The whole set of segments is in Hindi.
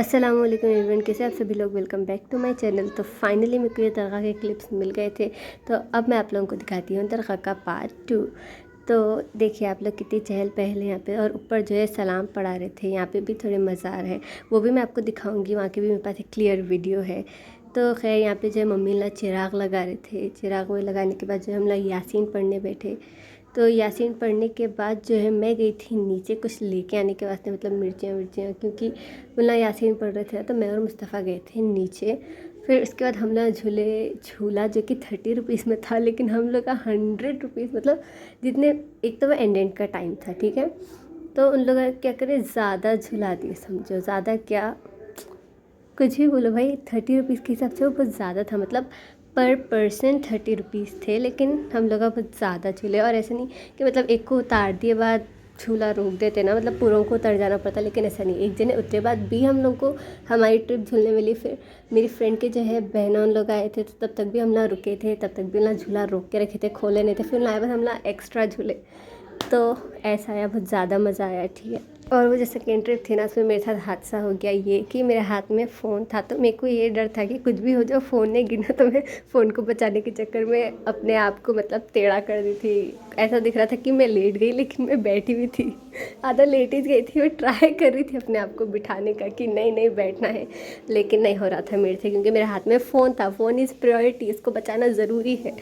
अस्सलाम वालेकुम एवरीवन, कैसे आप सभी लोग। Welcome back to my channel. तो फाइनली मेरे को ये दरगाह के क्लिप्स मिल गए थे, तो अब मैं आप लोगों को दिखाती हूँ दरगाह का पार्ट 2। तो देखिए आप लोग कितनी चहल पहल है यहाँ पे, और ऊपर जो है सलाम पढ़ा रहे थे। यहाँ पे भी थोड़े मज़ार है, वो भी मैं आपको दिखाऊँगी, वहाँ की भी मेरे पास एक क्लियर वीडियो है। तो खैर यहाँ पे जो है मम्मी लोग चिराग लगा रहे थे। चिराग वो लगाने के बाद जो है हम लोग यासीन पढ़ने बैठे। तो यासीन पढ़ने के बाद जो है मैं गई थी नीचे कुछ लेके आने के वास्ते, मतलब मिर्चियाँ, क्योंकि मुल्ला यासीन पढ़ रहे थे, तो मैं और मुस्तफ़ा गए थे नीचे। फिर उसके बाद हम लोग झूला जो कि 30 रुपीज़ में था, लेकिन हम लोग का 100 रुपीज़, मतलब जितने, एक तो वो एंड का टाइम था, ठीक है। तो उन लोगों ने क्या करे, ज़्यादा झूला दिए, समझो ज़्यादा क्या, कुछ भी बोलो भाई। 30 रुपीज़ के हिसाब से वो बहुत ज़्यादा था, मतलब पर पर्सन 30 रुपीज़ थे, लेकिन हम लोग का बहुत ज़्यादा झूले। और ऐसे नहीं कि मतलब एक को उतार दिए बाद झूला रोक देते ना, मतलब पूरों को उतर जाना पड़ता, लेकिन ऐसा नहीं, एक जने उतरे बाद भी हम लोग को हमारी ट्रिप झूलने मिली। फिर मेरी फ्रेंड के जो है बहना उन लोग आए थे, तो तब तक भी हम लोग रुके थे, तब तक भी हम लोग झूला रोक के रखे थे, खोले नहीं थे। फिर लाए बाद हम लोग एक्स्ट्रा झूले, तो ऐसा आया, बहुत ज़्यादा मज़ा आया, ठीक है। और वो जो सेकेंड ट्रिप थी ना, उसमें मेरे साथ हादसा हो गया ये कि मेरे हाथ में फ़ोन था, तो मेरे को ये डर था कि कुछ भी हो जाए, फ़ोन नहीं गिरना। तो मैं फ़ोन को बचाने के चक्कर में अपने आप को मतलब टेढ़ा कर दी थी। ऐसा दिख रहा था कि मैं लेट गई, लेकिन मैं बैठी हुई थी, आधा लेट ही गई थी। मैं ट्राई कर रही थी अपने आप को बिठाने का कि नहीं नहीं बैठना है, लेकिन नहीं हो रहा था मेरे से, क्योंकि मेरे हाथ में फ़ोन था। फ़ोन इज़ प्रायोरिटी, इसको बचाना ज़रूरी है।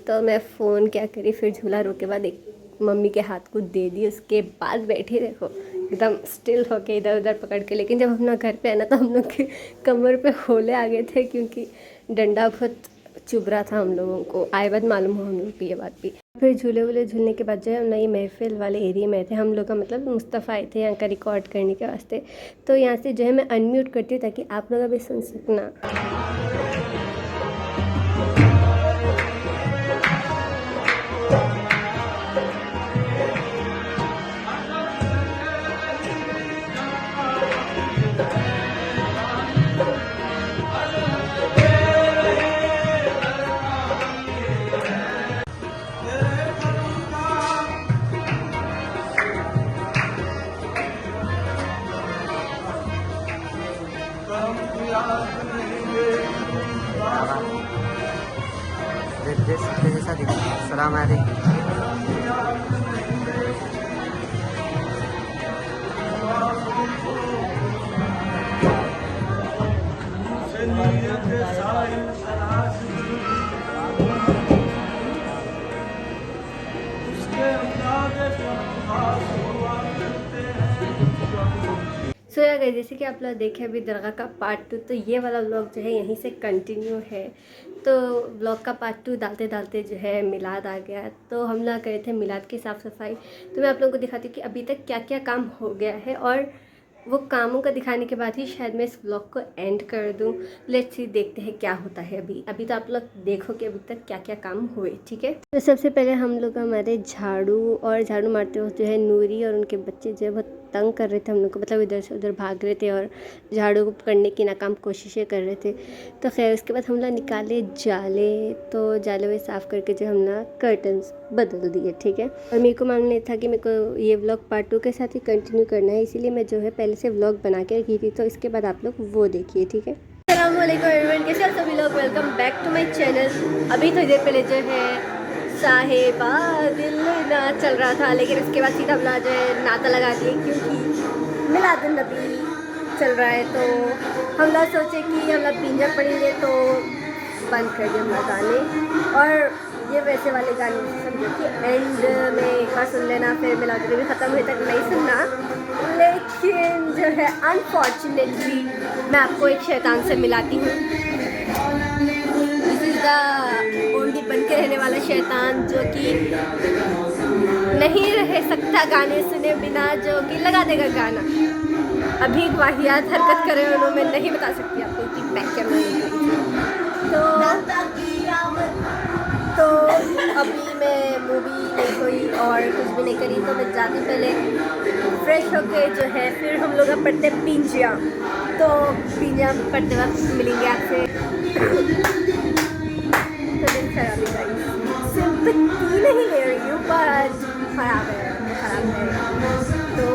तो मैं फ़ोन क्या करी, फिर झूला रोक के बाद एक मम्मी के हाथ को दे दी। उसके बाद बैठी, देखो एकदम स्टिल होके इधर उधर पकड़ के। लेकिन जब हम लोग घर पे आए ना, तो हम लोग के कमर पे होले आ गए थे, क्योंकि डंडा बहुत चुभ रहा था हम लोगों को। आए बाद मालूम हो हम लोग को ये बात भी। फिर झूले वूले झूलने के बाद जो है हम लोग ये महफिल वाले एरिया में थे। हम लोग का मतलब मुस्तफ़ा आए थे यहाँ का रिकॉर्ड करने के वास्ते। तो यहाँ से जो है मैं अनम्यूट करती हूँ ताकि आप लोग भी सुन सकना। जैसा दिखा सलाम अलैकुम। सो यार गाइस, जैसे कि आप लोग देखे अभी दरगाह का पार्ट 2, तो ये वाला व्लॉग जो है यहीं से कंटिन्यू है। तो व्लॉग का पार्ट 2 डालते डालते जो है मिलाद आ गया। तो हम लोग गए थे मिलाद की साफ़ सफाई। तो मैं आप लोगों को दिखाती हूँ कि अभी तक क्या क्या काम हो गया है, और वो कामों का दिखाने के बाद ही शायद मैं इस व्लॉग को एंड कर दूँ। लेट्स सी, देखते हैं क्या होता है। अभी तो आप लोग देखो कि अभी तक क्या क्या काम हुए, ठीक है। तो सबसे पहले हम लोग हमारे झाड़ू मारते हुए जो है नूरी और उनके बच्चे जो है बहुत तंग कर रहे थे हम लोग को, मतलब इधर से उधर भाग रहे थे और झाड़ू करने की नाकाम कोशिशें कर रहे थे। तो खैर उसके बाद हम लोग निकाले जाले, तो जाले में साफ़ करके जो हम लोग कर्टन्स बदल दिए, ठीक है। और मेरे को मालूम नहीं था कि मेरे को ये व्लॉग पार्ट 2 के साथ ही कंटिन्यू करना है, इसीलिए मैं जो है पहले से व्लॉग बना के रखी थी। तो इसके बाद आप लोग वो देखिए, ठीक है। अस्सलाम वालेकुम एवरीवन, कैसे आप सभी लोग। Welcome back to my channel. अभी थोड़ी देर पहले जो है साहिबा दिल ना चल रहा था, लेकिन उसके बाद सीधा हमला जो है नाता लगा दिए, क्योंकि मिलादुन नबी चल रहा है। तो हम लोग सोचे कि हम लोग पिंजा पढ़ेंगे, तो बंद कर दिए हम लोग गाने। और ये वैसे वाले गाने समझो कि एंड में एक बार सुन लेना, फिर मिलादुन नबी ख़त्म हुए तक नहीं सुनना। लेकिन जो है अनफॉर्चुनेटली मैं आपको एक शैतान से मिलाती हूँ। दिस इज़ द ओनली बन के रहने वाला शैतान, जो कि नहीं रह सकता गाने सुने बिना, जो कि लगा देगा गाना। अभी वाहियात हरकत करे उन्होंने, मैं नहीं बता सकती आपको कि बैक कैमरा नहीं तो अभी मैं मूवी नहीं हुई और कुछ भी नहीं करी। तो मैं जाती पहले फ्रेश होके जो है, फिर हम लोग पढ़ते पिंजिया। तो पिंजिया पढ़ते वक्त मिलेंगे आपसे। तो दिन खराब है, सिंपैथी नहीं ले रही हूँ, पर खराब है। तो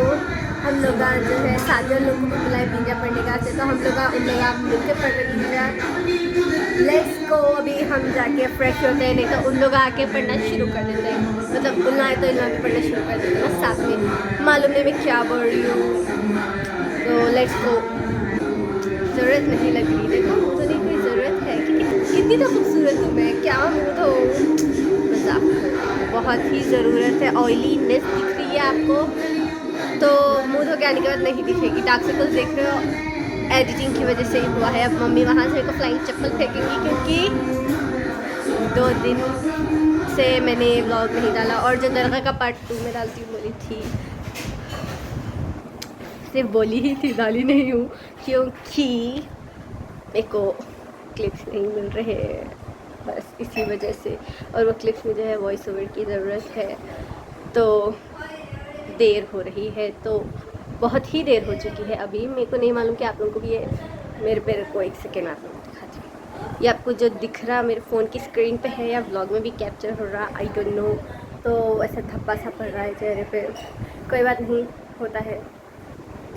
हम लोग जो है साथियों लोगों को बुलाए बीजा पढ़ने का से, तो हम लोग उन लोग आप मिलकर पढ़ रहे बीजा। लेट्स गो, अभी हम जाके फ्रेश होते हैं, नहीं तो उन लोग आके पढ़ना शुरू कर देते हैं, मतलब उन आए तो इन भी पढ़ना शुरू कर देते हैं ना साथ में। मालूम नहीं मैं क्या बोल रही हूँ, तो लेट्स गो। ज़रूरत नहीं लग रही, देखो तो नहीं कोई ज़रूरत है कि इतनी तो खूबसूरत हूँ मैं, क्या मुँह तो मजाक, बहुत ही ज़रूरत है। ऑयलीनेस दिख रही है आपको, तो मुँह धो के आने के बाद नहीं दिखेगी। डार्क सर्कल्स देख रहे हो, एडिटिंग की वजह से ही हुआ है। अब मम्मी वहाँ से मेरे को फ्लाइंग चप्पल फेंकेंगी, क्योंकि 2 दिन से मैंने व्लॉग नहीं डाला, और जो दरगाह का पार्ट 2 में डालती हूँ बोली थी, सिर्फ बोली ही थी, डाली नहीं हूँ, क्योंकि मेरे को क्लिप्स नहीं मिल रहे हैं, बस इसी वजह से। और वो क्लिप्स में जो है वॉइस ओवर की ज़रूरत है, तो देर हो रही है, तो बहुत ही देर हो चुकी है। अभी मेरे को नहीं मालूम कि आप लोगों को भी ये मेरे को 1 सेकेंड आप लोगों को दिखाती हूँ। ये आपको जो दिख रहा मेरे फ़ोन की स्क्रीन पे है या व्लॉग में भी कैप्चर हो रहा, आई डोंट नो, तो ऐसा धब्बा सा पड़ रहा है चेहरे पे, कोई बात नहीं, होता है।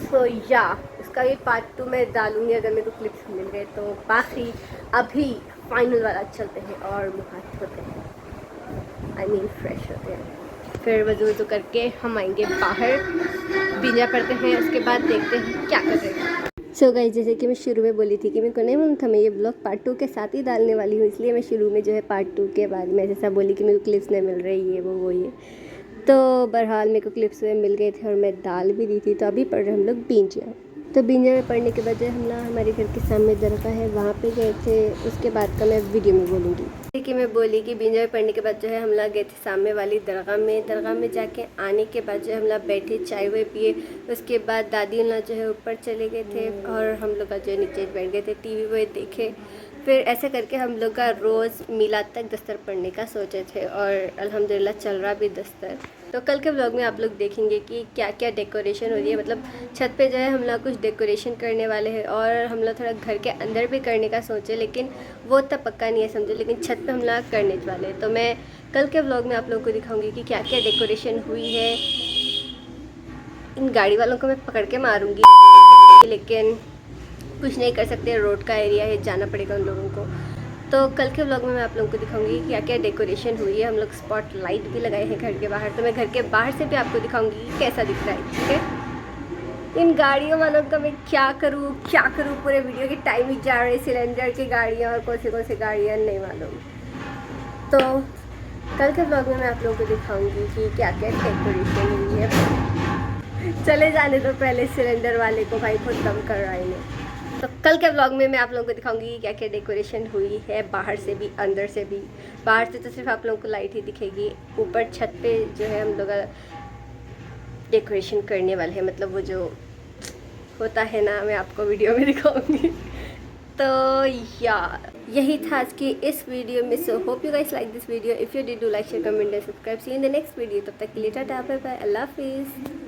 सो या इसका भी पार्ट 2 में डालूँगी अगर मेरे को क्लिप्स मिल गए तो। बाकी अभी फाइनल वाला चलते हैं और मुँह हाथ धोते हैं, आई मीन फ्रेश होते हैं, फिर वजू करके हम आएंगे बाहर, बीजा पढ़ते हैं, उसके बाद देखते हैं क्या कर रहे हैं। सो गाइस, जैसे कि मैं शुरू में बोली थी कि मेरे को नहीं मालूम था मैं ये ब्लॉग पार्ट 2 के साथ ही डालने वाली हूँ, इसलिए मैं शुरू में जो है पार्ट 2 के बाद में जैसा बोली कि मेरे को क्लिप्स नहीं मिल रही, ये वो ये, तो बहरहाल मेरे को क्लिप्स में मिल गए थे और मैं डाल भी दी थी। तो अभी पढ़ रहे हम लोग बीजा। तो बीजा में पढ़ने के बाद जो हम लोग हमारे घर के सामने दरगाह है वहाँ पे गए थे, उसके बाद का मैं वीडियो में बोलूँगी। जैसे कि मैं बोली कि बीजा में पढ़ने के बाद जो है हम लोग गए थे सामने वाली दरगाह में जाके आने के बाद जो है हम लोग बैठे, चाय वाय पिए, उसके बाद दादी लोग जो है ऊपर चले गए थे और हम लोग का जो है नीचे बैठ गए थे, टीवी वाई देखे। फिर ऐसे करके हम लोग का रोज़ मिलाद तक दस्तर पढ़ने का सोचे थे, और अल्हम्दुलिल्लाह चल रहा भी दस्तर। तो कल के व्लॉग में आप लोग देखेंगे कि क्या क्या डेकोरेशन हो रही है, मतलब छत पे जो है हम लोग कुछ डेकोरेशन करने वाले हैं, और हम लोग थोड़ा घर के अंदर भी करने का सोचे, लेकिन वो तब पक्का नहीं है समझो, लेकिन छत पे हम लोग करने वाले हैं। तो मैं कल के व्लॉग में आप लोगों को दिखाऊंगी कि क्या क्या डेकोरेशन हुई है। इन गाड़ी वालों को मैं पकड़ के मारूंगी, लेकिन कुछ नहीं कर सकते, रोड का एरिया है, जाना पड़ेगा उन लोगों को। तो कल के व्लॉग में मैं आप लोगों को दिखाऊंगी क्या क्या डेकोरेशन हुई है। हम लोग स्पॉट लाइट भी लगाए हैं घर के बाहर, तो मैं घर के बाहर से भी आपको दिखाऊंगी कि कैसा दिख रहा है, ठीक है। इन गाड़ियों वालों का मैं क्या करूँ, पूरे वीडियो की टाइम ही जा रही है, सिलेंडर की गाड़ियाँ और कौन सी गाड़ियाँ नहीं मालूम। तो कल के व्लॉग में मैं आप लोगों को दिखाऊँगी कि क्या क्या डेकोरेशन हुई है। चले जाने तो पहले सिलेंडर वाले को, भाई खुद दम कर रहा है। तो कल के व्लॉग में मैं आप लोगों को दिखाऊंगी क्या क्या डेकोरेशन हुई है, बाहर से भी अंदर से भी। बाहर से तो सिर्फ आप लोगों को लाइट ही दिखेगी, ऊपर छत पे जो है हम लोग डेकोरेशन करने वाले हैं, मतलब वो जो होता है ना, मैं आपको वीडियो में दिखाऊंगी। तो या यही था आज की इस वीडियो में। So hope you guys like this video. If you did do like share comment and subscribe. See in the next video. तब तक के लिए टाटा बाय बाय, अल्लाह हाफिज़।